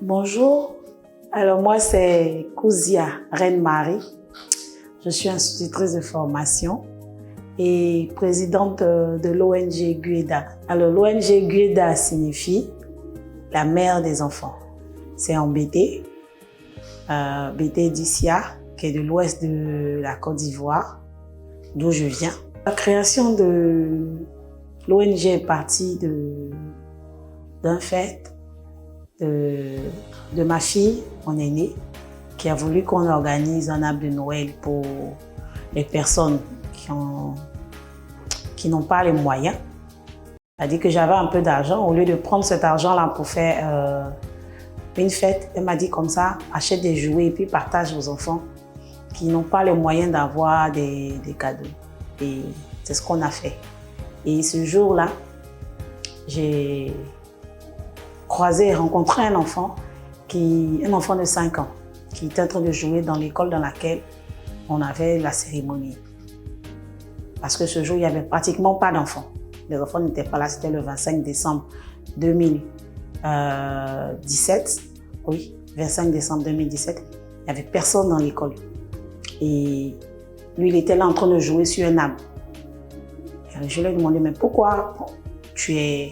Bonjour, alors moi c'est Kouzia Reine-Marie. Je suis institutrice de formation et présidente de l'ONG Gueda. Alors l'ONG Gueda signifie la mère des enfants. C'est en BT, BT d'Issia, qui est de l'ouest de la Côte d'Ivoire, d'où je viens. La création de l'ONG est partie d'un fait de ma fille, mon aînée, qui a voulu qu'on organise un arbre de Noël pour les personnes qui n'ont pas les moyens. Elle a dit que j'avais un peu d'argent. Au lieu de prendre cet argent-là pour faire une fête, elle m'a dit comme ça, achète des jouets et puis partage aux enfants qui n'ont pas les moyens d'avoir des cadeaux. Et c'est ce qu'on a fait. Et ce jour-là, j'ai croisé et rencontré un enfant de 5 ans qui était en train de jouer dans l'école dans laquelle on avait la cérémonie. Parce que ce jour, il n'y avait pratiquement pas d'enfants. Les enfants n'étaient pas là, c'était le 25 décembre 2017. Oui, 25 décembre 2017. Il n'y avait personne dans l'école. Et lui, il était là en train de jouer sur un arbre. Et je lui ai demandé, mais pourquoi tu es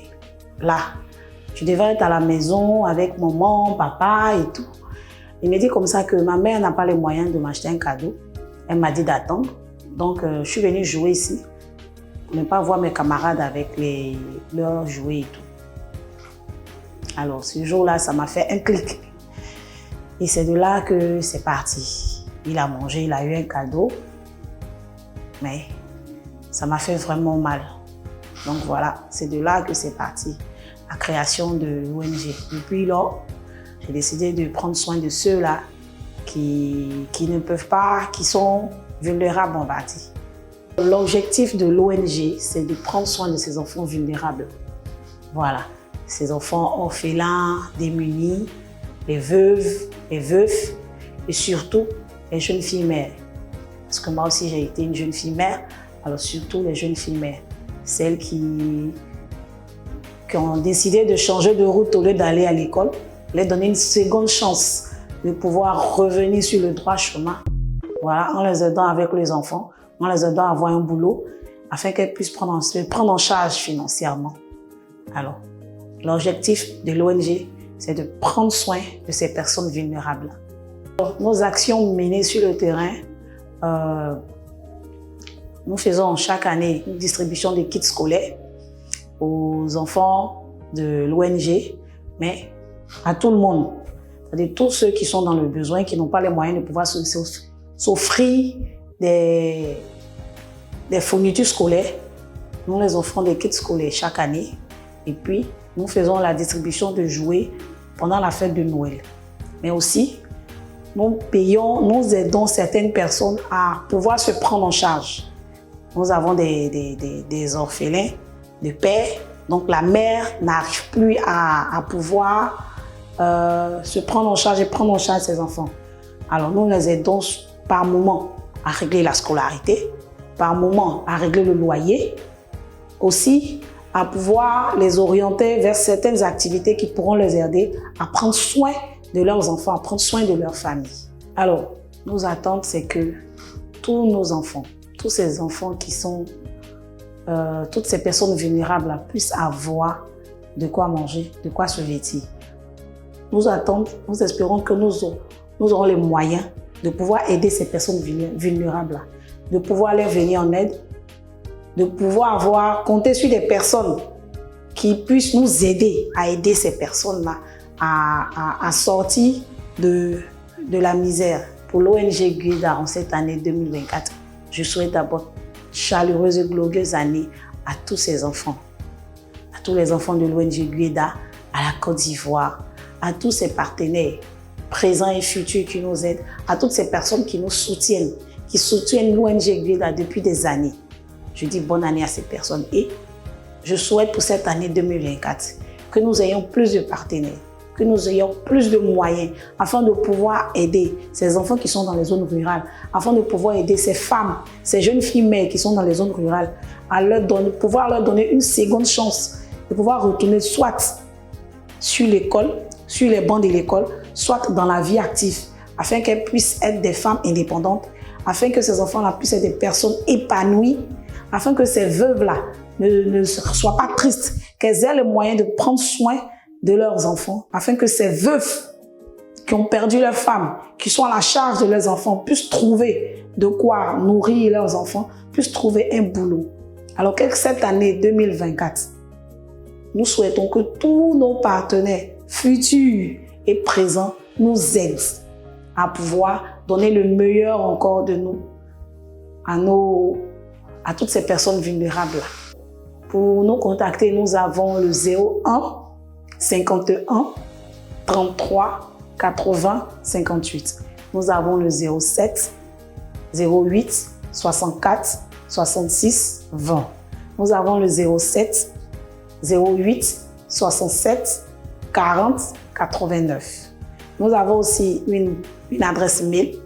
là? Tu devrais être à la maison avec maman, papa et tout. Il m'a dit comme ça que ma mère n'a pas les moyens de m'acheter un cadeau. Elle m'a dit d'attendre. Donc, je suis venue jouer ici pour ne pas voir mes camarades avec leurs jouets et tout. Alors, ce jour-là, ça m'a fait un clic. Et c'est de là que c'est parti. Il a mangé, il a eu un cadeau. Mais ça m'a fait vraiment mal. Donc voilà, c'est de là que c'est parti. La création de l'ONG. Depuis lors, j'ai décidé de prendre soin de ceux-là qui ne peuvent pas, qui sont vulnérables, on va dire. L'objectif de l'ONG, c'est de prendre soin de ces enfants vulnérables. Voilà, ces enfants orphelins, démunis, les veuves, les veufs et surtout les jeunes filles mères. Parce que moi aussi, j'ai été une jeune fille mère, alors surtout les jeunes filles mères. Celles qui ont décidé de changer de route au lieu d'aller à l'école, leur donner une seconde chance de pouvoir revenir sur le droit chemin. Voilà, en les aidant avec les enfants, en les aidant à avoir un boulot, afin qu'elles puissent prendre en charge financièrement. Alors, l'objectif de l'ONG, c'est de prendre soin de ces personnes vulnérables. Alors, nos actions menées sur le terrain, nous faisons chaque année une distribution de kits scolaires aux enfants de l'ONG, mais à tout le monde. C'est-à-dire tous ceux qui sont dans le besoin, qui n'ont pas les moyens de pouvoir s'offrir des fournitures scolaires. Nous les offrons des kits scolaires chaque année. Et puis, nous faisons la distribution de jouets pendant la fête de Noël. Mais aussi, nous aidons certaines personnes à pouvoir se prendre en charge. Nous avons des orphelins de père, donc la mère n'arrive plus à pouvoir se prendre en charge et prendre en charge ses enfants. Alors nous les aidons par moment à régler la scolarité, par moment à régler le loyer, aussi à pouvoir les orienter vers certaines activités qui pourront les aider à prendre soin de leurs enfants, à prendre soin de leur famille. Alors, nos attentes, c'est que tous nos enfants, tous ces enfants qui sont toutes ces personnes vulnérables là, puissent avoir de quoi manger, de quoi se vêtir. Nous espérons que nous aurons les moyens de pouvoir aider ces personnes vulnérables là, de pouvoir leur venir en aide, de pouvoir compter sur des personnes qui puissent nous aider à aider ces personnes-là à sortir de la misère. Pour l'ONG Gueda en cette année 2024, je souhaite d'abord chaleureuse et glorieuse année à tous ces enfants, à tous les enfants de l'ONG Gueda, à la Côte d'Ivoire, à tous ces partenaires présents et futurs qui nous aident, à toutes ces personnes qui nous soutiennent, qui soutiennent l'ONG Gueda depuis des années. Je dis bonne année à ces personnes et je souhaite pour cette année 2024 que nous ayons plus de partenaires, que nous ayons plus de moyens afin de pouvoir aider ces enfants qui sont dans les zones rurales, afin de pouvoir aider ces femmes, ces jeunes filles mères qui sont dans les zones rurales, à pouvoir leur donner une seconde chance de pouvoir retourner soit sur l'école, sur les bancs de l'école, soit dans la vie active, afin qu'elles puissent être des femmes indépendantes, afin que ces enfants-là puissent être des personnes épanouies, afin que ces veuves-là ne soient pas tristes, qu'elles aient le moyen de prendre soin de leurs enfants, afin que ces veuves qui ont perdu leurs femmes, qui sont à la charge de leurs enfants, puissent trouver de quoi nourrir leurs enfants, puissent trouver un boulot. Alors que cette année 2024, nous souhaitons que tous nos partenaires futurs et présents nous aident à pouvoir donner le meilleur encore de nous à toutes ces personnes vulnérables. Pour nous contacter, nous avons le 01 51 33 80 58. Nous avons le 07 08 64 66 20. Nous avons le 07 08 67 40 89. Nous avons aussi une adresse mail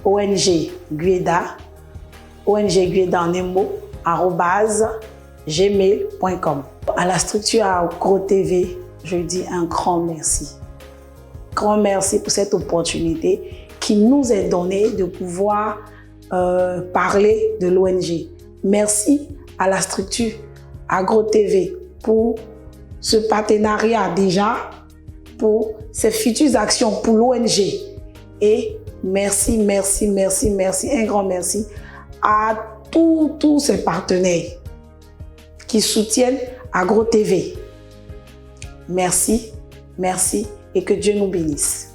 ONG-Gueda en un mot, @gmail.com. À la structure AgroTV, je dis un grand merci. Grand merci pour cette opportunité qui nous est donnée de pouvoir parler de l'ONG. Merci à la structure AgroTV pour ce partenariat déjà, pour ces futures actions pour l'ONG. Et merci, un grand merci à tous ces partenaires qui soutiennent AgroTV. Merci et que Dieu nous bénisse.